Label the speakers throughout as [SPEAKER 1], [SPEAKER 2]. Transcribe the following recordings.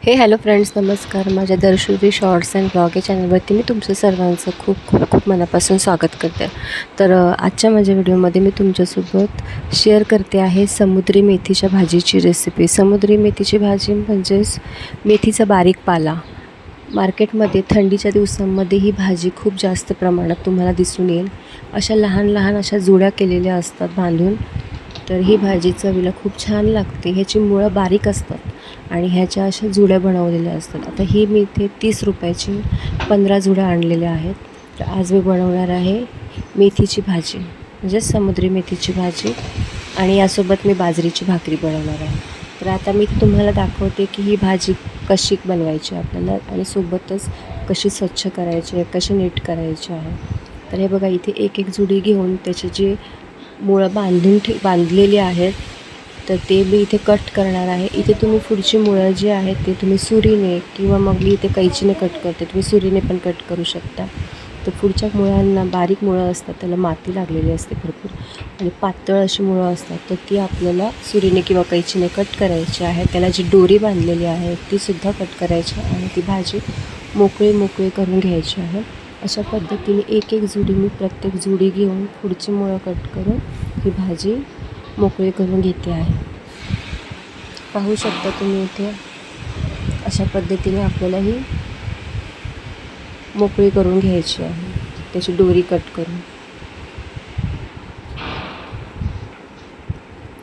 [SPEAKER 1] Hello friends, नमस्कार. माझ्या दर्शुरी shorts and blog या चॅनलवरती मी तुमचं सर्वांचं खूप खूप खूप मनापासून स्वागत करते. तर आजच्या माझ्या व्हिडिओमध्ये मी तुमच्यासोबत शेअर करते आहे समुद्री मेथीच्या भाजीची रेसिपी. समुद्री मेथीची भाजी म्हणजेच मेथीचा बारीक पाला. मार्केटमध्ये थंडीच्या दिवसांमध्ये ही भाजी खूप जास्त प्रमाणात तुम्हाला दिसून येईल. अशा लहान लहान अशा जुड्या केलेल्या असतात बांधून. तर ही भाजी चवीला खूप छान लागते. ह्याची मुळं बारीक असतात आणि ह्याच्या अशा जुड्या बनवलेल्या असतात. आता ही मी इथे 30 रुपयाची 15 जुड्या आणलेल्या आहेत. तर आज मी बनवणार आहे मेथीची भाजी, म्हणजे समुद्री मेथीची भाजी, आणि यासोबत मी बाजरीची भाकरी बनवणार आहे. तर आता मी तुम्हाला दाखवते की ही भाजी कशी बनवायची आपल्याला, आणि सोबतच कशी स्वच्छ करायची आहे, कशी नीट करायची आहे. तर हे बघा, इथे एक एक जुडी घेऊन त्याची जी मुळं बांधलेली आहेत, तर ते मी इथे कट करणार आहे. इथे तुम्ही पुढची मुळं जी आहेत ते तुम्ही सुरीने, किंवा मग मी इथे कैचीने कट करते, तुम्ही सुरीने पण कट करू शकता. तर पुढच्या मुळांना बारीक मुळं असतात, त्याला माती लागलेली असते भरपूर, आणि पातळ अशी मुळं असतात, तर ती आपल्याला सुरीने किंवा कैचीने कट करायची आहे. त्याला जी दोरी बांधलेली आहे तीसुद्धा कट करायची, आणि ती भाजी मोकळी करून घ्यायची आहे. अशा पद्धतीने एक एक जुडी मी प्रत्येक जुडी घेऊन पुढची मुळं कट करून ही भाजी मोकळी करून घेते आहे. पाहू शकता तुम्ही इथे अशा पद्धतीने आपल्याला ही मोकळी करून घ्यायची आहे, त्याची दोरी कट करून.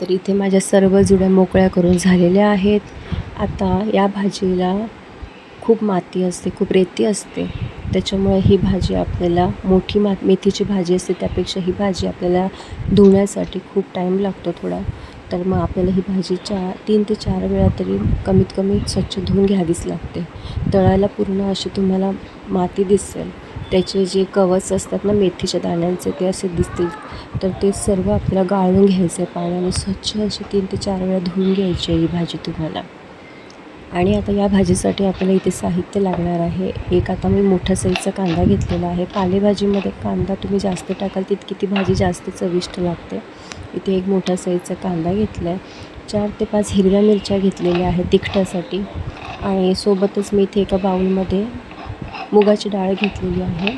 [SPEAKER 1] तर इथे माझ्या सर्व जुड्या मोकळ्या करून झालेल्या आहेत. आता या भाजीला खूप माती असते, खूप रेती असते, त्याच्यामुळे ही भाजी आपल्याला मोठी मेथीची भाजी असते त्यापेक्षा ही भाजी आपल्याला धुण्यासाठी खूप टाईम लागतो थोडा. तर मग आपल्याला ही भाजी 3 ते 4 वेळा तरी कमीत कमी स्वच्छ धुवून घ्यावीच लागते. तळायला पूर्ण अशी तुम्हाला माती दिसेल, त्याचे जे कवच असतात ना मेथीच्या दाण्यांचे, ते असे दिसतील. तर ते सर्व आपल्याला गाळून घ्यायचं आहे पाण्याने, स्वच्छ अशी 3 ते 4 वेळा धुवून घ्यायची आहे ही भाजी तुम्हाला. आणि आता या भाजीसाठी आपल्याला इथे साहित्य लागणार आहे. एक आता मी मोठा साईजचा कांदा घेतलेला आहे. पालेभाजीमध्ये कांदा तुम्ही जास्त टाकाल तितकी ती भाजी जास्त चविष्ट लागते. इथे एक मोठा साईजचा कांदा घेतला आहे. 4 ते 5 हिरव्या मिरच्या घेतलेल्या आहेत तिखटासाठी, आणि सोबतच मी इथे एका बाउलमध्ये मुगाची डाळ घेतलेली आहे,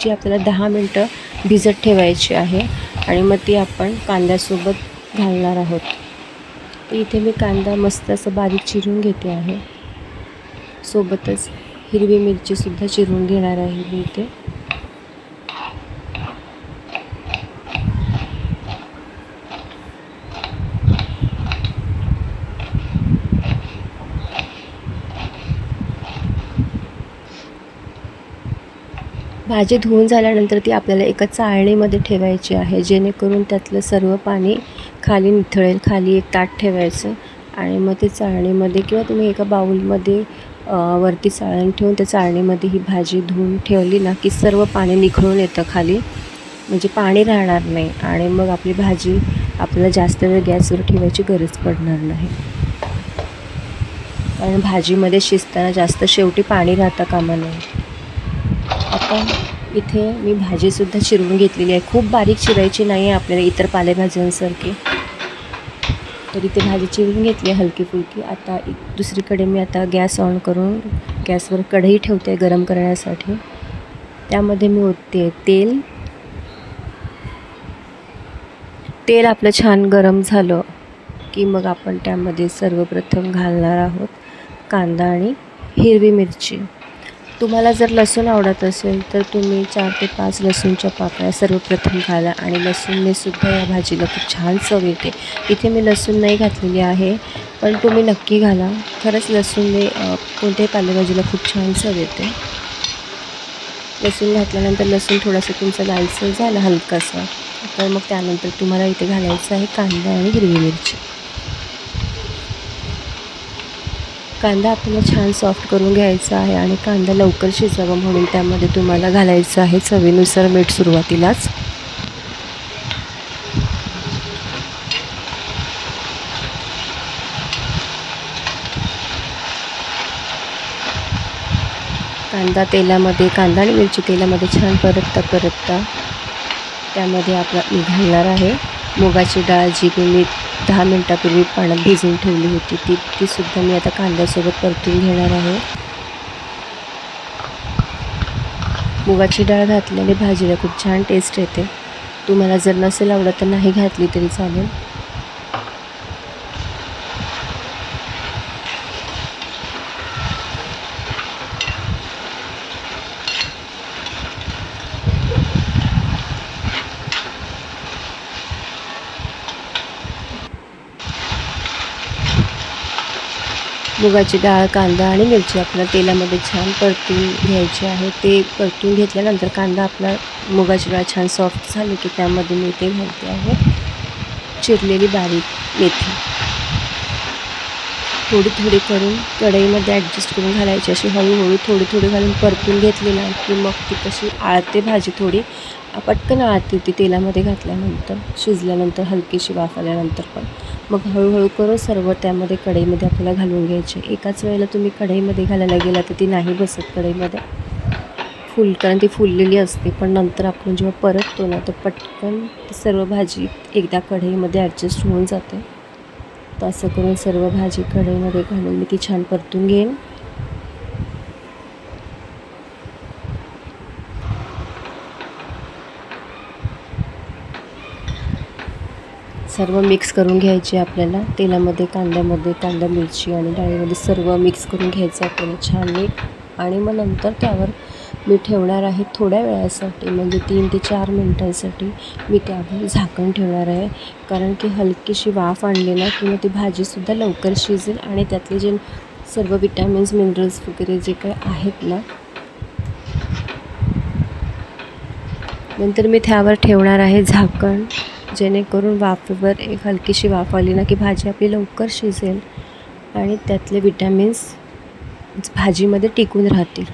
[SPEAKER 1] जी आपल्याला 10 मिनटं भिजत ठेवायची आहे, आणि मग ती आपण कांद्यासोबत घालणार आहोत. इथे मी कांदा मस्त असं बारीक चिरून घेते आहे. सोबतच हिरवी मिरचीसुद्धा चिरून घेणार आहे मी इथे. भाजी धुवून झाल्यानंतर ती आपल्याला एका चाळणीमध्ये ठेवायची आहे, जेणेकरून त्यातलं सर्व पाणी खाली निथळेल. खाली एक ताट ठेवायचं, आणि मग ते चाळणीमध्ये, किंवा तुम्ही एका बाउलमध्ये वरती चाळण ठेवून त्या चाळणीमध्ये ही भाजी धुवून ठेवली ना, की सर्व पाणी निखळून येतं खाली, म्हणजे पाणी राहणार नाही, आणि मग आपली भाजी आपल्याला जास्त वेळ गॅसवर ठेवायची गरज पडणार नाही. कारण भाजीमध्ये शिजताना जास्त शेवटी पाणी राहता कामा नये. आता इथे मी भाजीसुद्धा चिरवून घेतलेली आहे. खूप बारीक चिरायची नाही आहे आपल्याला इतर पालेभाज्यांसारखी. तर इथे भाजी चिरून घेतली आहे हलकी फुलकी. आता दुसरीकडे मी आता गॅस ऑन करून गॅसवर कढई ठेवते गरम करण्यासाठी. त्यामध्ये मी ओतते तेल. तेल आपलं छान गरम झालं की मग आपण त्यामध्ये सर्वप्रथम घालणार आहोत कांदा आणि हिरवी मिरची. तुम्हाला जर लसूण आवडत असेल तर तुम्ही 4 ते 5 लसूणच्या पाकळ्या सर्वप्रथम घाला, आणि लसूणने सुद्धा या भाजीला खूप छान चव येते. इथे मी लसूण नाही घातलेली आहे, पण तुम्ही नक्की घाला. खरंच लसूणने कोणत्याही पालेभाजीला खूप छान चव येते. लसूण घातल्यानंतर लसूण थोडासा तुमचा लालसर झाला हलकासा, तर मग त्यानंतर तुम्हाला इथे घालायचं आहे कांदा आणि हिरवी मिरची. कांदा आपल्याला छान सॉफ्ट करून घ्यायचा आहे, आणि कांदा लवकर शिजावा म्हणून त्यामध्ये तुम्हाला घालायचं आहे चवीनुसार मीठ सुरुवातीलाच. कांदा आणि मिरची तेलामध्ये छान परतता त्यामध्ये मी घालणार आहे मुगाची डाळ, जी मी 10 मिनटापूर्वी पाण्यात भिजवून ठेवली होती ती सुद्धा मी आता कांद्यासोबत परतून घेणार आहे. मुगाची डाळ घातल्याने भाजीला खूप छान टेस्ट येते. तुम्हाला जर नसेल आवडत तर नाही घातली तरी चालेल. मुगाची डाळ, कांदा आणि मिरची आपल्याला तेलामध्ये छान परतून घ्यायची आहे. ते परतून घेतल्यानंतर कांदा आपला मुगाची डाळ छान सॉफ्ट झाली की त्यामध्ये मी ते घालते आहे चिरलेली बारीक मेथी. थोडी थोडी करून कढईमध्ये ॲडजस्ट करून घालायची. अशी हळूहळू थोडी थोडी घालून परतून घेतली ना की मग ती कशी आळते भाजी थोडी पटकन आळते ती तेलामध्ये घातल्यानंतर, शिजल्यानंतर हलकीशी वाफ आल्यानंतर पण. मग हळूहळू करून सर्व त्यामध्ये कढईमध्ये आपल्याला घालून घ्यायचे. एकाच वेळेला तुम्ही कढईमध्ये घालायला गेला तर ती नाही बसत कढईमध्ये कारण ती फुललेली असते. पण नंतर आपण जेव्हा परततो ना तर पटकन ती सर्व भाजी एकदा कढईमध्ये ॲडजस्ट होऊन जाते. तर असं करून सर्व भाजी कढईमध्ये घालून मी ती छान परतून घेईन. सर्व मिक्स करून घ्यायचे आपल्याला तेलामध्ये, कांद्यामध्ये, कांदा मिरची आणि डाळीमध्ये सर्व मिक्स करून घ्यायचं आपल्याला छान मीठ. आणि मग नंतर त्यावर मी ठेवणार आहे थोड्या वेळासाठी, म्हणजे 3 ते 4 मिनटांसाठी मी त्यावर झाकण ठेवणार आहे. कारण की हलकीशी वाफ आणली ना की मग ती भाजीसुद्धा लवकर शिजेल आणि त्यातले जे सर्व विटॅमिन्स, मिनरल्स वगैरे जे काही आहेत ना, नंतर मी त्यावर ठेवणार आहे झाकण, जेणेकरून वाफेवर एक हलकीशी वाफ आली ना की भाजी आपली लवकर शिजेल आणि त्यातले विटॅमिन्स भाजीमध्ये टिकून राहतील.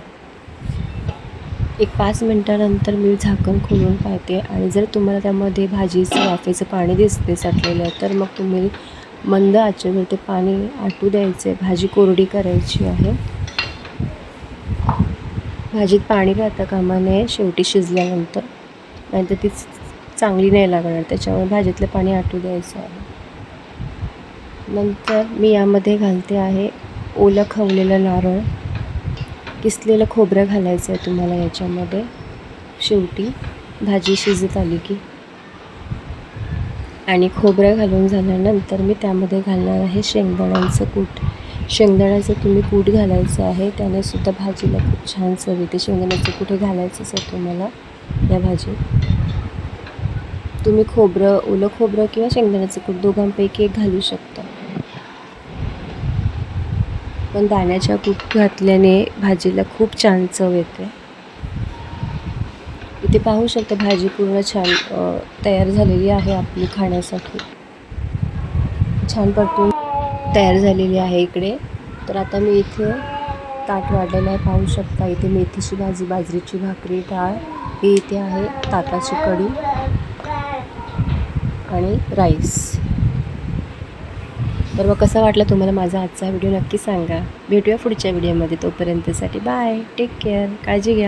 [SPEAKER 1] एक 5 मिनटानंतर मी झाकण खोलून पाहते आणि जर तुम्हाला त्यामध्ये भाजीचं वाफेचं पाणी दिसते साठलेलं तर मग तुम्ही मंद आचेवर ते पाणी आटू द्यायचे. भाजी कोरडी करायची आहे. भाजीत पाणी राहता कामा नये शेवटी शिजल्यानंतर, नाहीतर ती चांगली नाही लागणार. त्याच्यामुळे भाजीतलं पाणी आटू द्यायचं आहे. नंतर मी यामध्ये घालते आहे ओलं खवलेलं नारळ, किसलेलं खोबरं घालायचं आहे तुम्हाला याच्यामध्ये शेवटी भाजी शिजत आली की. आणि खोबरं घालून झाल्यानंतर मी त्यामध्ये घालणार आहे शेंगदाण्यांचं कूट. शेंगदाण्याचं तुम्ही कूट घालायचं आहे, त्याने सुद्धा भाजीला खूप छान चव येते. शेंगदाण्याचं कूट हे घालायचंच आहे तुम्हाला या भाजीत. तुम्ही ओलं खोबरं किंवा शेंगदाण्याचं कूट दोघांपैकी एक घालू शकता. पण दाण्याच्या कूट घातल्याने भाजीला खूप छान चव येते. इथे पाहू शकता भाजी पूर्ण छान तयार झालेली आहे आपली खाण्यासाठी. छान परतून तयार झालेली आहे इकडे. तर आता मी इथे ताट वाढलेलं आहे, पाहू शकता. इथे मेथीची भाजी, बाजरीची भाकरी, डाळ, ही इथे आहे ताकाची कढी आणि राईस. तर मग कसा वाटला तुम्हाला माझा आजचा व्हिडिओ नक्की सांगा. भेटूया पुढच्या व्हिडिओमध्ये. तोपर्यंतसाठी बाय, टेक केअर, काळजी घ्या.